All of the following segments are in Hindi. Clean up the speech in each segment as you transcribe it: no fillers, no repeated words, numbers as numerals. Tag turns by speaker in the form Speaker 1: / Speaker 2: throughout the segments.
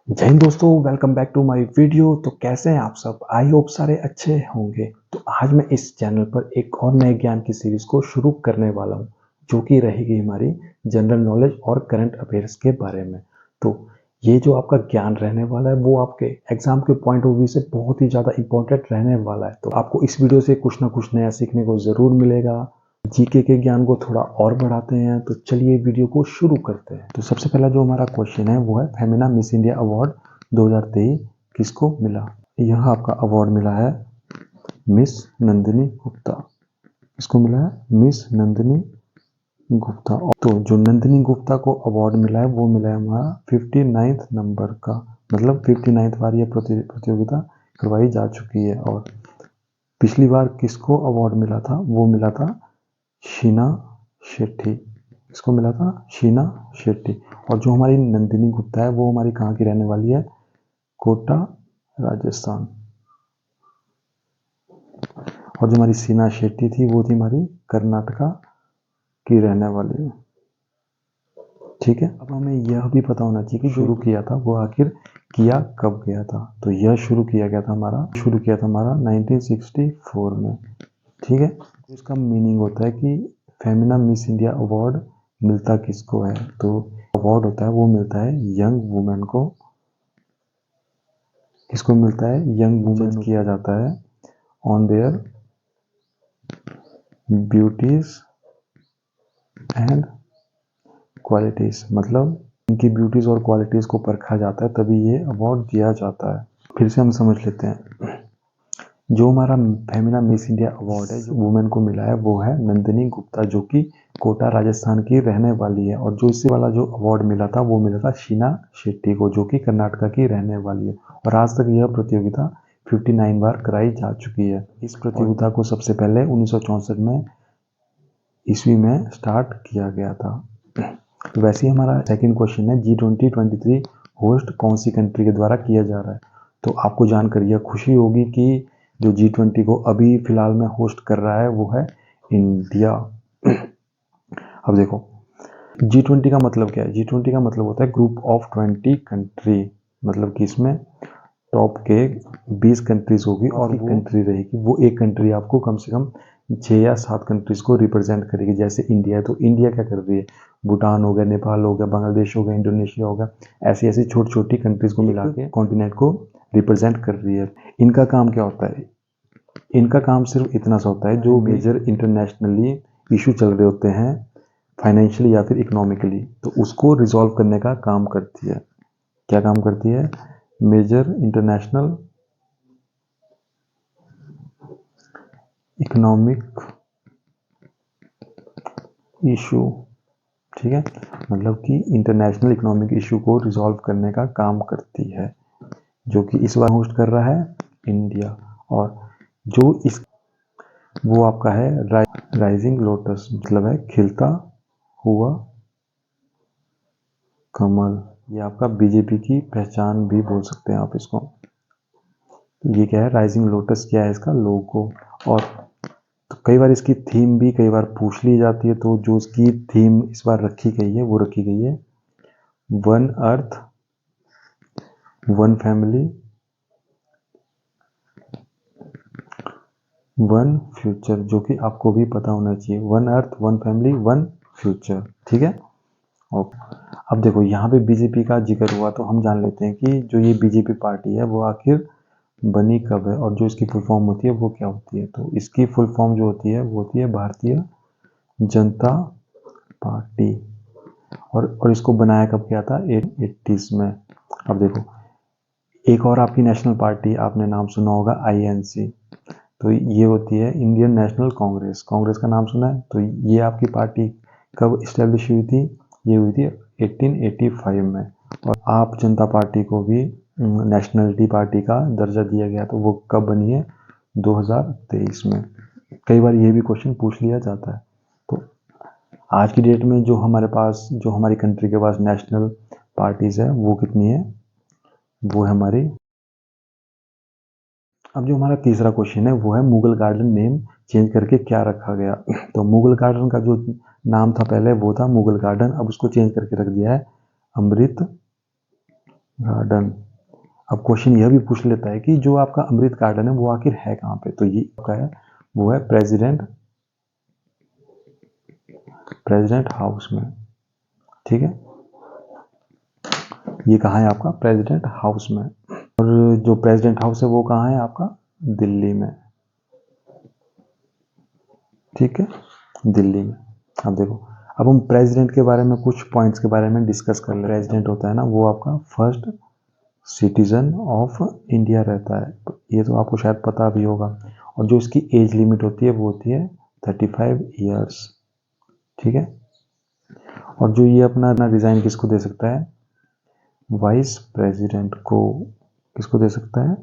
Speaker 1: जय हिंद दोस्तों, welcome back to my video. तो कैसे हैं आप सब? आई होप सारे अच्छे होंगे। तो आज मैं इस चैनल पर एक और नए ज्ञान की सीरीज को शुरू करने वाला हूं, जो कि रहेगी हमारी जनरल नॉलेज और करंट अफेयर्स के बारे में। तो ये जो आपका ज्ञान रहने वाला है वो आपके एग्जाम के पॉइंट ऑफ व्यू से बहुत ही ज़्यादा इंपॉर्टेंट रहने वाला है। तो आपको इस वीडियो से कुछ ना कुछ नया सीखने को ज़रूर मिलेगा। जीके के ज्ञान को थोड़ा और बढ़ाते हैं। तो चलिए वीडियो को शुरू करते हैं। तो सबसे पहला जो हमारा क्वेश्चन है वो है फेमिना मिस इंडिया अवार्ड 2023 किसको मिला? यह आपका अवार्ड मिला है मिस नंदिनी गुप्ता। किसको मिला है? मिस नंदिनी गुप्ता। तो जो नंदिनी गुप्ता को अवार्ड मिला है वो मिला है हमारा 59th नंबर का, मतलब 59th बार यह प्रतियोगिता करवाई जा चुकी है। और पिछली बार किसको अवार्ड मिला था? वो मिला था शीना शेट्टी। इसको मिला था शीना शेट्टी। और जो हमारी नंदिनी गुप्ता है वो हमारी कहाँ की रहने वाली है? कोटा, राजस्थान। और जो हमारी शीना शेट्टी थी वो थी हमारी कर्नाटका की रहने वाली है। ठीक है, अब हमें यह भी पता होना चाहिए कि शुरू किया था वो आखिर किया कब गया था। तो यह शुरू किया था हमारा 1964 में। ठीक है, इसका मीनिंग होता है कि फेमिना मिस इंडिया अवार्ड मिलता किसको है? तो अवार्ड होता है वो मिलता है यंग वुमेन को। किसको मिलता है? यंग वुमेन किया जाता है on their beauties and qualities, मतलब इनकी ब्यूटीज और क्वालिटीज को परखा जाता है तभी ये अवार्ड दिया जाता है। फिर से हम समझ लेते हैं। जो हमारा फेमिना मिस इंडिया अवार्ड है जो वुमेन को मिला है वो है नंदिनी गुप्ता, जो कि कोटा राजस्थान की रहने वाली है। और जो इससे वाला जो अवार्ड मिला था वो मिला था शीना शेट्टी को, जो कि कर्नाटका की रहने वाली है। और आज तक यह प्रतियोगिता 59 बार कराई जा चुकी है। इस प्रतियोगिता को सबसे पहले 1964 में ईस्वी में स्टार्ट किया गया था। तो वैसे ही हमारा सेकंड क्वेश्चन है G2023 होस्ट कौन सी कंट्री के द्वारा किया जा रहा है? तो आपको जानकर यह खुशी होगी कि जो G20 को अभी फिलहाल में होस्ट कर रहा है वो है इंडिया। अब देखो G20 का मतलब क्या है? G20 का मतलब होता है ग्रुप ऑफ 20 कंट्री, मतलब कि इसमें टॉप के 20 कंट्रीज होगी और वो कंट्री रहेगी, वो एक कंट्री आपको कम से कम 6 या 7 कंट्रीज को रिप्रेजेंट करेगी। जैसे इंडिया है तो इंडिया क्या कर रही है? भूटान हो गया, नेपाल हो गया, बांग्लादेश हो गया, इंडोनेशिया हो गया, ऐसी ऐसी छोटी छोटी कंट्रीज को मिला के कॉन्टिनेंट को रिप्रेजेंट कर रही है। इनका काम क्या होता है? इनका काम सिर्फ इतना सा होता है, जो मेजर इंटरनेशनली इशू चल रहे होते हैं फाइनेंशियली या फिर इकोनॉमिकली, तो उसको रिजॉल्व करने का काम करती है। क्या काम करती है? Major international economic issue. ठीक है, मतलब कि इंटरनेशनल इकोनॉमिक इशू को रिजॉल्व करने का काम करती है, जो कि इस बार होस्ट कर रहा है इंडिया। और जो इस वो आपका है राइजिंग लोटस, मतलब है खिलता हुआ कमल। ये आपका बीजेपी की पहचान भी बोल सकते हैं आप इसको। ये क्या है? राइजिंग लोटस क्या है? इसका लोगो। और तो कई बार इसकी थीम भी कई बार पूछ ली जाती है। तो जो इसकी थीम इस बार रखी गई है वो रखी गई है one earth one family one future, जो कि आपको भी पता होना चाहिए। One earth one family one future. ठीक है। और अब देखो यहाँ पे बीजेपी का जिक्र हुआ तो हम जान लेते हैं कि जो ये बीजेपी पार्टी है वो आखिर बनी कब है और जो इसकी फुल फॉर्म होती है वो क्या होती है। तो इसकी फुल फॉर्म जो होती है वो होती है भारतीय जनता पार्टी। और इसको बनाया कब गया था? 80s में। अब देखो एक और आपकी नेशनल पार्टी आपने नाम सुना होगा INC। तो ये होती है इंडियन नेशनल कांग्रेस। कांग्रेस का नाम सुना है? तो ये आपकी पार्टी कब इस्टेब्लिश हुई थी? ये हुई थी 1885 में। और आप जनता पार्टी को भी नेशनलिटी पार्टी का दर्जा दिया गया, तो वो कब बनी है? 2023 में। कई बार ये भी क्वेश्चन पूछ लिया जाता है। तो आज की डेट में जो हमारे पास, जो हमारी कंट्री के पास नेशनल पार्टीज है वो कितनी है? वो है हमारी। अब जो हमारा तीसरा क्वेश्चन है वो है मुगल गार्डन नेम चेंज करके क्या रखा गया? तो मुगल गार्डन का जो नाम था पहले वो था मुगल गार्डन, अब उसको चेंज करके रख दिया है अमृत गार्डन। अब क्वेश्चन यह भी पूछ लेता है कि जो आपका अमृत गार्डन है वो आखिर है कहाँ पे, तो ये आपका है वो है प्रेसिडेंट हाउस में। ठीक है, ये कहाँ है आपका प्रेसिडेंट हाउस में। और जो प्रेसिडेंट हाउस है वो कहाँ है आपका दिल्ली में। ठीक है, दिल्ली में। अब देखो, अब हम प्रेसिडेंट के बारे में कुछ पॉइंट्स के बारे में डिस्कस कर ले। प्रेसिडेंट होता है ना वो आपका फर्स्ट सिटीजन ऑफ इंडिया रहता है, तो ये तो आपको शायद पता भी होगा। और जो इसकी एज लिमिट होती है वो होती है 35 ईयर्स। ठीक है, और जो ये अपना रिजाइन किसको दे सकता है, वाइस प्रेसिडेंट को। किसको दे सकता है,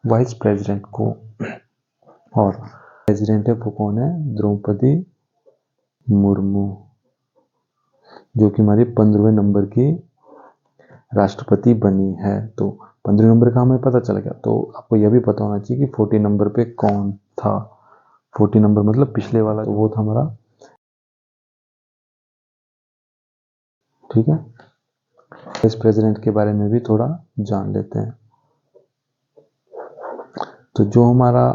Speaker 1: वाइस प्रेसिडेंट को। और प्रेसिडेंट है वो कौन है, द्रौपदी मुर्मू, जो कि हमारी 15वें नंबर की राष्ट्रपति बनी है। तो 15 नंबर का हमें पता चल गया, तो आपको यह भी पता होना चाहिए कि 40 नंबर पे कौन था। 40 नंबर मतलब पिछले वाला, तो वो था हमारा। ठीक है, वाइस प्रेसिडेंट के बारे में भी थोड़ा जान लेते हैं। तो जो हमारा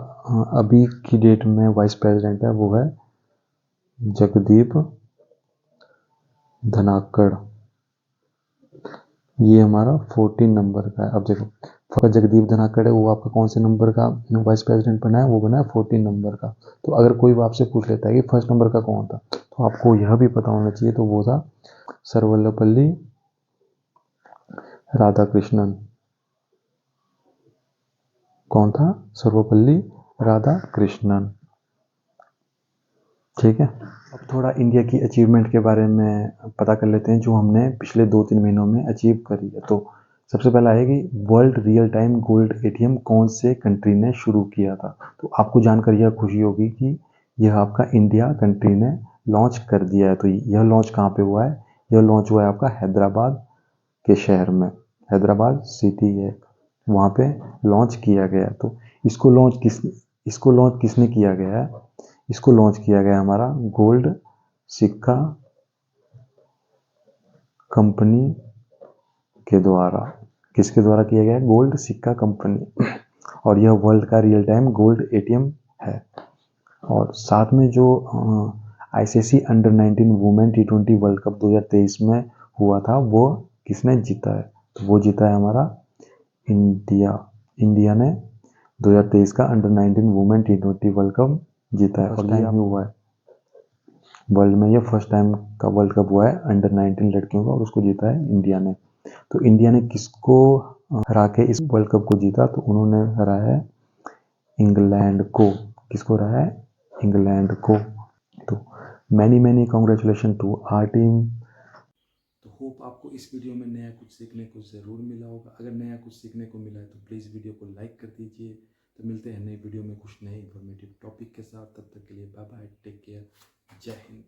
Speaker 1: अभी की डेट में वाइस प्रेसिडेंट है वो है जगदीप धनाकड़। ये हमारा 14 नंबर का है। अब देखो, जगदीप धनाकड़ है वो आपका कौन से नंबर का वाइस प्रेसिडेंट बना है, वो बना है 14 नंबर का। तो अगर कोई आपसे पूछ लेता है कि फर्स्ट नंबर का कौन था, तो आपको यह भी पता होना चाहिए, तो वो था सर्वपल्ली राधाकृष्णन। कौन था, सर्वपल्ली राधाकृष्णन। ठीक है, अब थोड़ा इंडिया की अचीवमेंट के बारे में पता कर लेते हैं जो हमने पिछले 2-3 महीनों में अचीव करी है। तो सबसे पहला है कि world real time gold ATM कौन से कंट्री ने शुरू किया था। तो आपको जानकर यह खुशी होगी कि यह आपका इंडिया कंट्री ने लॉन्च कर दिया है। तो यह लॉन्च कहाँ पे हुआ है, यह लॉन्च हुआ है आपका हैदराबाद के शहर में। हैदराबाद सिटी है, वहाँ पे लॉन्च किया गया। तो इसको लॉन्च किसने किया गया है, इसको लॉन्च किया गया हमारा गोल्ड सिक्का कंपनी के द्वारा। किसके द्वारा किया गया है, गोल्ड सिक्का कंपनी। और यह वर्ल्ड का रियल टाइम गोल्ड एटीएम है। और साथ में जो ICC under 19 women T20 world cup 2023 में हुआ था, वो किसने जीता है, तो वो जीता है हमारा इंडिया ने 2023 का under 19 women T20 world cup जीता है। और टाइम हुआ है वर्ल्ड में, ये फर्स्ट टाइम का वर्ल्ड कप हुआ है अंडर 19 लड़कियों का, और उसको जीता है इंडिया ने। तो इंडिया ने किसको हरा के इस वर्ल्ड कप को जीता, तो उन्होंने हराया है इंग्लैंड को। किसको हराया है, इंग्लैंड को। तो many congratulation to our team.
Speaker 2: तो होप आपको इस वीडियो में नया कुछ सीखने को ज़रूर मिला होगा। अगर नया कुछ सीखने को मिला है तो प्लीज़ वीडियो को लाइक कर दीजिए। तो मिलते हैं नई वीडियो में कुछ नए इन्फॉर्मेटिव टॉपिक के साथ। तब तक के लिए बाय बाय, टेक केयर, जय हिंद।